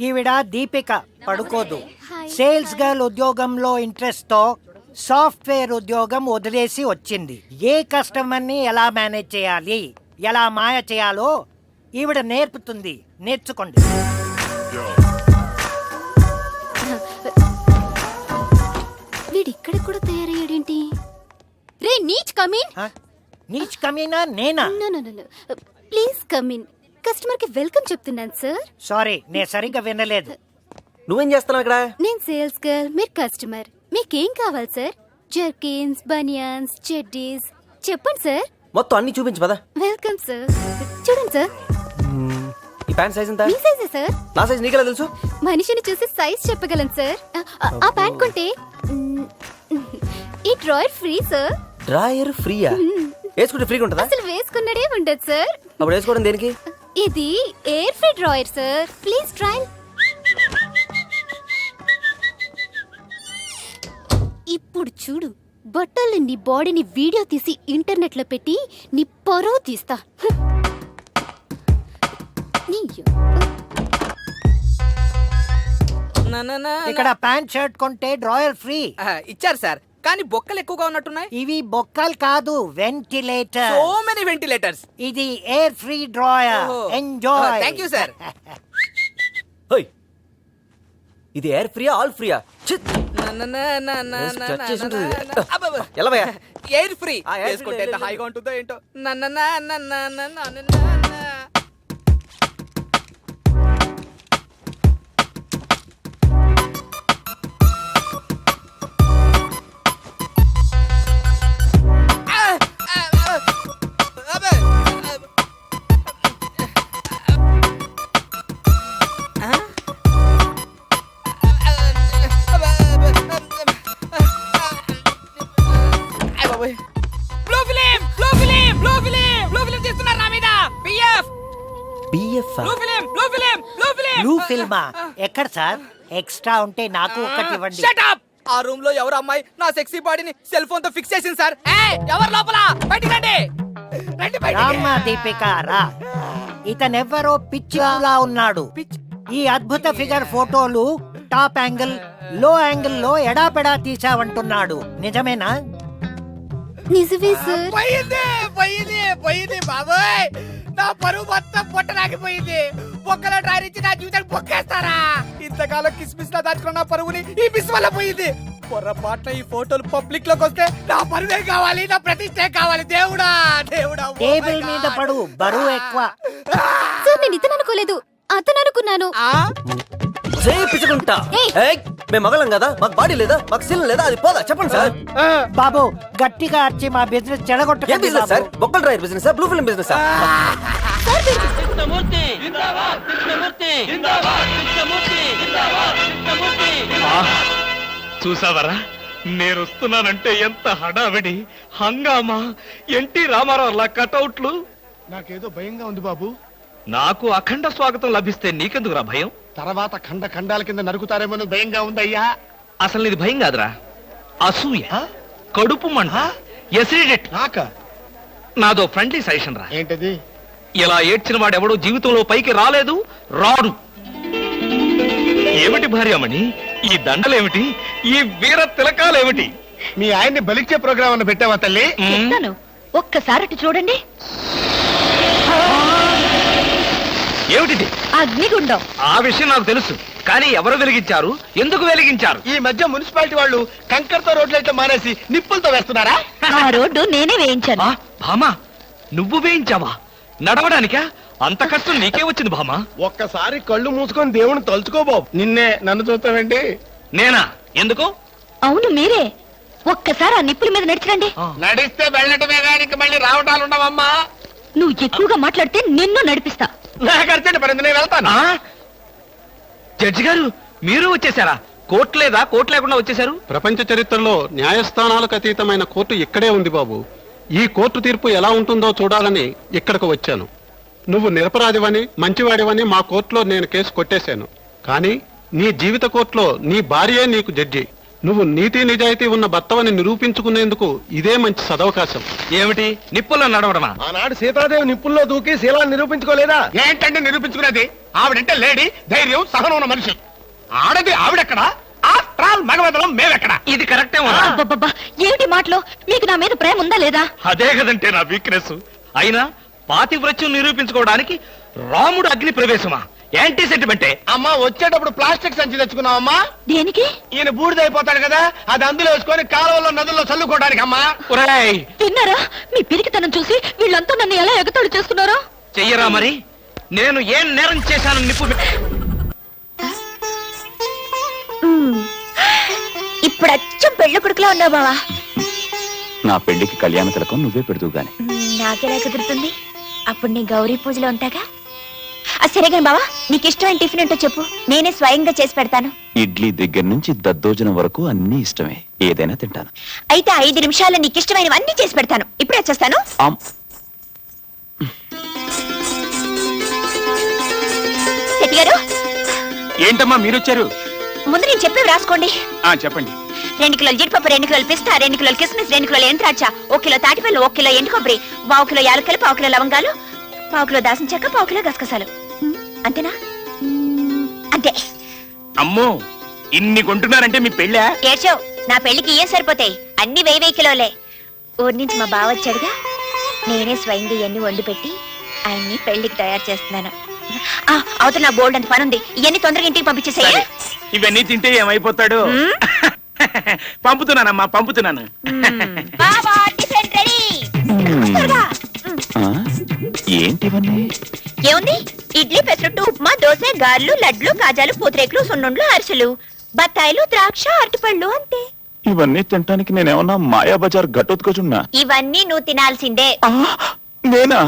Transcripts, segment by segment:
ఈవిడ Deepika పడుకోదు. Sales girl ఉద్యోగంలో interest తో సాఫ్ట్వేర్ ఉద్యోగం వదిలేసి వచ్చింది. ఏ కస్టమర్ ని ఎలా మేనేజ్ చేయాలి, ఎలా మాయ చేయాలో ఈవిడ నేర్పుతుంది. నేర్చుకోండి. వీడిక్కడ కూడా తయారయ్యాడేంటి? రే నీచ్ కమిన్. నీచ్ కమీనా? నేనా? Please come in. కస్టమర్ కి వెల్కమ్ చెప్తున్నాను సార్. సారీ, నేను సరిగ్గా వినలేదు. నువ్వేం చేస్తున్నావు ఇక్కడ? నేను సేల్స్ గర్ల్, మీరు కస్టమర్. మీకేం కావాలి సార్? జర్కిన్స్, బనియన్స్, చెడ్డీస్ చెప్పండి సార్. మొత్తం అన్ని చూపించు పదా. Welcome sir. చూడండి సార్. ఈ ప్యాంట్ సైజ్ ఎంత? మీ సైజే సార్. నా సైజ్ నీకెలా తెలుసు? మనిషిని చూసి సైజ్ చెప్పగలను సార్. ఆ ప్యాంట్ కొంటే ఈ డ్రాయర్ ఫ్రీ సార్. డ్రాయర్ ఫ్రీయా? వేసుకుంటే ఫ్రీగా ఉంటుందా? అసలు వేసుకున్నడే ఉండదు సార్. అప్పుడు వేసుకోవడం దేనికి? ఇది air free drawer sir. Please try. ఇప్పుడు చూడు, బట్టలు నీ బాడీని వీడియో తీసి ఇంటర్నెట్ లో పెట్టి నీ పరువు తీస్తా. ఇక్కడ ప్యాంట్ షర్ట్ కొంటే డ్రాయర్ ఫ్రీ ఇచ్చారు సార్, కానీ బొక్కలు ఎక్కువగా ఉన్నట్టున్నాయి. ఇవి బొక్కలు కాదు, వెంటిలేటర్. So many ventilators. ఇది air free drawer. Enjoy. Thank you sir. ఇది ఎయిర్ ఫ్రీయా ఆల్ ఫ్రీయా? ఎయిర్ ఫ్రీ వేసుకుంటే ఎంత హాయిగా ఉంటుందో ఏంటో. బ్లూ ఫిల్మా? ఎక్కడ సార్? ఎక్స్ట్రా ఉంటే నాకు ఒకటి ఇవ్వండి. ఆ రూమ్ లో ఎవరు అమ్మాయి నా సెక్సీ బాడీని సెల్ ఫోన్ తో ఫిక్స్ చేసింది సార్. ఎవరు లోపల? బయటికి రండి. రామ్మా దీపిక రా. ఇతనెవ్వరో పిచ్చిలా ఉన్నాడు. ఈ అద్భుత ఫిగర్ ఫోటోలు టాప్ యాంగిల్, లో యాంగిల్ లో ఎడాపెడా తీసావంటున్నాడు. నిజమేనా? నిజమే సార్. పోయింది బాబోయ్. నా పరువు మొత్తం పొట్టరాగిపోయింది. బొక్కలో డ్రైర్ ఇచ్చి నా జీవితానికి బొక్కేస్తారా? ఇంతకాలం కిస్మిస్ లా దాచుకున్న నా పరువుని ఈ మిస్ వల్ల పోయింది. పొరపాటున ఈ ఫోటోలు పబ్లిక్ లోకి వస్తే నా పరువే కావాలి, నా ప్రతిష్టే కావాలి. దేవుడా దేవుడా. టేబుల్ మీద పడు, బరువు ఎక్కువ. సార్ నేను ఇతను అనుకోలేదు, అతను అనుకున్నాను. మేము మగలం కదా, మాకు బాడీ లేదా, మాకు సిల్ లేదా, అది పోదా? చెప్పండి సార్. బాబు గట్టిగా అర్చి మా బిజినెస్ చెడగొట్టండి సార్. బొక్కల driver business, blue film business. చూసావరా, నేను వస్తున్నానంటే ఎంత హడావిడి, హంగామా, ఎన్టీ రామారావు లా కటౌట్లు. నాకేదో భయంగా ఉంది బాబు. నాకు అఖండ స్వాగతం లభిస్తే నీకెందుకురా భయం? తర్వాత ఖండ ఖండాల కింద నరుకుతారేమో భయంగా ఉందయ్యా. అసలు ఇది భయం కాదురా, అసూయ, కడుపు మంట, ఎసిడిటీ. నాదో ఫ్రెండ్లీ సజెషన్ రా. ఏంటది? ఇలా ఏడ్చిన వాడెవడో జీవితంలో పైకి రాలేదు, రాడు. ఏమిటి భార్యమణి ఈ దండలేమిటి, ఈ వీర తిలకాలేమిటి? మీ ఆయన్ని బలిచ్చే ప్రోగ్రామ్ అన్న పెట్టావా తల్లి? ఒక్కసారి చూడండి. ఏమిటిది? అగ్నిగుండం. ఆ విషయం నాకు తెలుసు, కానీ ఎవరు వెలిగించారు, ఎందుకు వెలిగించారు? ఈ మధ్య మున్సిపాలిటీ వాళ్ళు కంకర్తో రోడ్లైతే మానేసి నిప్పులతో వేస్తున్నారా? ఆ రోడ్డు నేనే వేయించాను. భామా, నువ్వు వేయించావా? నడవడానికా? అంత కష్టం నీకే వచ్చింది భామా? ఒక్కసారి కళ్ళు మూసుకొని దేవుని తలుచుకో బాబు. నిన్నే నన్ను చూస్తావేంటి? నేనా? ఎందుకు? అవును మీరే. ఒక్కసారి ఆ నిప్పుల మీద నడిచిరండి. నడిస్తే వెళ్ళటమే కానీ మళ్ళీ రావటాలు ఉండవమ్మా. నువ్వు ఎక్కువగా మాట్లాడితే నిన్ను నడిపిస్తా. నాకు అర్జెంట్ పడింది, నేను వెళ్తాను. జడ్జి గారు, మీరు వచ్చేసారా? కోర్టు లేదా? కోర్టు లేకుండా వచ్చేసారు? ప్రపంచ చరిత్రలో న్యాయస్థానాలకు అతీతమైన కోర్టు ఇక్కడే ఉంది బాబు. ఈ కోర్టు తీర్పు ఎలా ఉంటుందో చూడాలని ఇక్కడికి వచ్చాను. నువ్వు నిరపరాధివని, మంచివాడివని మా కోర్టులో నేను కేసు కొట్టేశాను. కానీ నీ జీవిత కోర్టులో నీ భార్యే నీకు జడ్జి. నువ్వు నీతి నిజాయితీ ఉన్న భర్తవని నిరూపించుకునేందుకు ఇదే మంచి సదవకాశం. ఏమిటి నిప్పుల్లో నడవడమా? ఆనాడు సీతాదేవి నిప్పుల్లో దూకి శీలాన్ని నిరూపించుకోలేదా? ఏంటంటే నిరూపించుకునేది? ఆవిడంటే లేడీ, ధైర్యం, సహనం ఉన్న మనిషి. ఆడది ఆవిడెక్కడ, ఆఫ్టర్ ఆల్ మగవదలం మేమెక్కడ? ఇది కరెక్టే ఉన్నా అబ్బబ్బబ్బా, ఏమిటి మాటలో? మీకు నా మీద ప్రేమ ఉందా లేదా? అదే కదంటే నా వీక్నెస్. అయినా పాతివ్రత్యం నిరూపించుకోవడానికి రాముడు అగ్ని ప్రవేశమా? యాంటీ సెంటిమెంటే. అమ్మా వచ్చేటప్పుడు ప్లాస్టిక్ సంచి తెచ్చుకున్నావమ్మా. దేనికి? ఈయన బూడిదైపోతాడు కదా, అది అందులో వేసుకొని కాలువలో నదుల్లో చల్లుకోవడానికి అమ్మా. ఒరేయ్, విన్నారా? మీ పిరికితనం చూసి వీళ్ళంతా నన్ను ఎలా ఎగతాళి చేస్తున్నారో. చెయ్యరా మరి. నేను ఏం నేరం చేశాను నిప్పు ఇప్పుడు అచ్చం పెళ్లి కొడుకులా ఉన్నావు బావా. నా పెళ్లికి కళ్యాణ తిలకం నువ్వే పెడుతూ గాని. నాకెలా కుదురుతుంది? అప్పుడు నీ గౌరీ పూజలో ఉంటాగా. సరేగా బావా, నీకు ఇష్టమైన టిఫిన్ ఏంటో చెప్పు, నేనే స్వయంగా చేసి పెడతాను. ఇడ్లీ దగ్గర నుంచి దద్దోజనం వరకు అన్ని ఇష్టమే, ఏదైనా తింటాను. అయితే 5 నిమిషాల్లో నీకు ఇష్టమైనవన్నీ చేసి పెడతాను. ఇప్పుడే వచ్చేస్తాను. శెట్టి గారు, ఏంటమ్మా మీరొచ్చారు? ముందు నేను చెప్పేవి రాసుకోండి. చెప్పండి. 2 కిలోలు జీడిపప్పు, 2 కిలోలు పిస్తా, 2 కిలోలు కిస్మిస్, 2 కిలోలు ఎంద్రాక్ష, 1 కిలో తాటిపల్లి, 1 కిలో ఎండు కొబ్బరి, 1 కిలో యాలక్కలు, 1 కిలో లవంగాలు, 1 కిలో దాసిన చెక్క, 1 కిలో గసగసాలు. అంతేనా? అంతే. అమ్మో, ఇన్ని కొంటున్నారంటే మీ పెళ్ళా? ఏడ్చావు, నా పెళ్లికి ఏం సరిపోతాయి? అన్ని 1000 కిలోలే. ఊరి నుంచి మా బావ వచ్చాడుగా, నేనే స్వయంగా ఇవన్నీ వండి పెట్టి ఆయన్ని పెళ్లికి తయారు చేస్తున్నాను. అవతల నా బోల్డ్ అంత పని ఉంది, ఇవన్నీ తొందరగా ఇంటికి పంపించేసేయ్. ఇవన్నీ తింటే ఏమైపోతాడు? పంపుతున్నానమ్మా, పంపుతున్నాను. బావా, టిఫిన్ రెడీ. త్వరగా. ఏంటివన్నీ? ఏముంది? ఇడ్లీ, పెసరట్టు, ఉప్మా, దోశ, గారెలు, లడ్లు, కాజాలు, పూతరేకులు, సున్నుండ్లు, అరిసెలు, బత్తాయిలు, ద్రాక్ష, అరటిపళ్ళు, అంతే. ఇవన్నీ తినటానికి నేనేమన్నా మాయా బజార్ గట్టొత్తుకొచున్నా? ఇవన్నీ నువ్వు తినాల్సిందే. నేనా?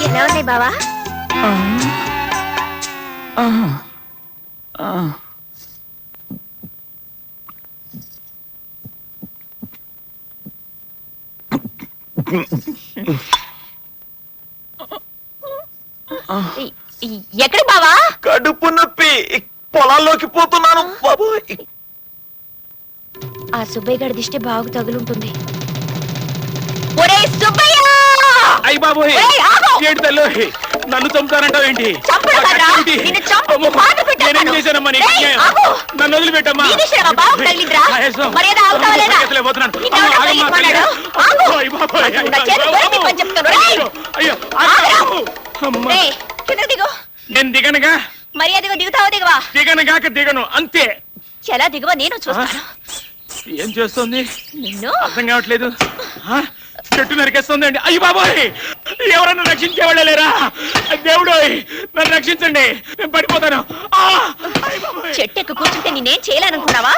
ఎలా ఉన్నాయి బావా? ఎక్కడ బావా? కడుపు నొప్పి, పొలాల్లోకి పోతున్నాను బాబోయ్. ఆ సుబ్బయ్య గడి దిష్టి బాగు తగులుంటుంది. ఒరే సుబ్బయ్య! అయ్య బాబోయ్, ఏయ్, ఆగు! ఏంటి తల్లు, నన్ను చంపుతానంటావు ఏంటి? చంపడం కాదురా, నిన్ను చంపి పాతి పెట్టేస్తాను. నేనేం చేశానమ్మా నీకు? ఏయ్, ఆగు! నన్ను వదిలిపెట్టమ్మా. నీ దిష్టి బావకు తగిలిందిరా? మర్యాద ఆగుతావా లేదా? నిన్నెవరో తగిలించమన్నాడు? ఆగు! నా చేతి కొరికి పని చెప్తాను. రేయ్! అమ్మా, రేయ్, కిందకి దిగు. నేను దిగనగా? మర్యాదగా దిగుతావా దిగవా? దిగనగాక దిగను, అంతే. ఎలా దిగవా నేను చూస్తాను. ఏం చేస్తుంది? నిన్ను అర్థం కావట్లేదు. చెట్టు నరికేస్తుంది అండి. అయ్యి బాబోయ్, ఎవరన్నా రక్షించేవాళ్ళ లేరా? దేవుడు నన్ను రక్షించండి, నేను పడిపోతాను. చెట్టు ఎక్కి కూర్చుంటే నేనేం చేయాలనుకున్నావా?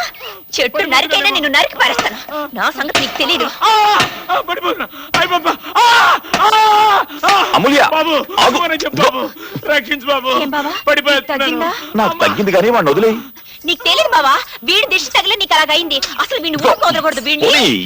చెట్టు నరికైనా నిన్ను నరికి పారేస్తాను. నా సంగతి నీకు తెలీదు. పడిపోతున్నా. అయ్య బాబా, అమూల్య, బాబు ఆగు. చెప్పు బాబు, రక్షించు బాబు. ఏం బావా? పడిపోతున్నాను. తగ్గిందా? నాకు తగ్గింది కానీ వాడిని వదిలే. నీకు తెలియదు బావా, వీడి దిష్టి తగిలి నీకు అలాగైంది. అసలు వీడిని ఊరుకోదకూడదు. వీడిని ఓయ్.